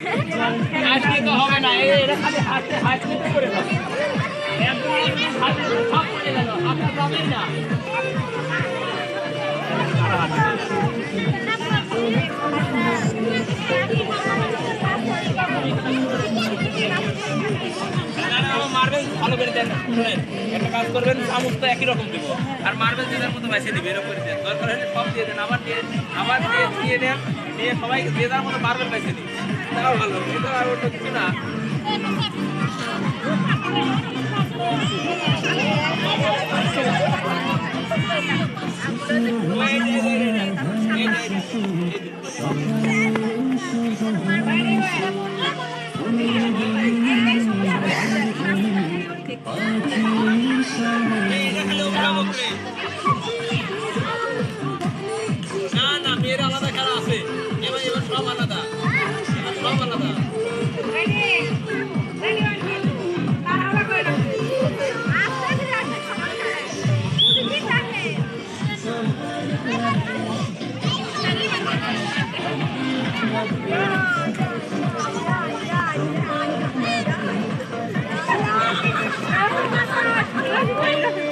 আজকে তো হবে না, এরা খালি হাতে হাতে করে দাও। একদম হাতে সব পড়ে গেল, আপনার যাবেই না। মার্বেল ভালো করে দেন, শুনেন একটা কাজ করবেন, চামচ তো একই রকম দেবো আর মার্বেল জেলার মতো বাইসে দিবে, এরকম করে দেন। দরকার হলে সব দিয়ে দেন, আবার দিয়ে দেন, দিয়ে সবাই যে যার মতো মার্বেল বাইসে দিন, তাও ভালো। এটা আর অন্য কিছু না। না না, মেয়ের আলাদা খেলা আছে, এবার এবার সব আলাদা, সব আলাদা। Yeah.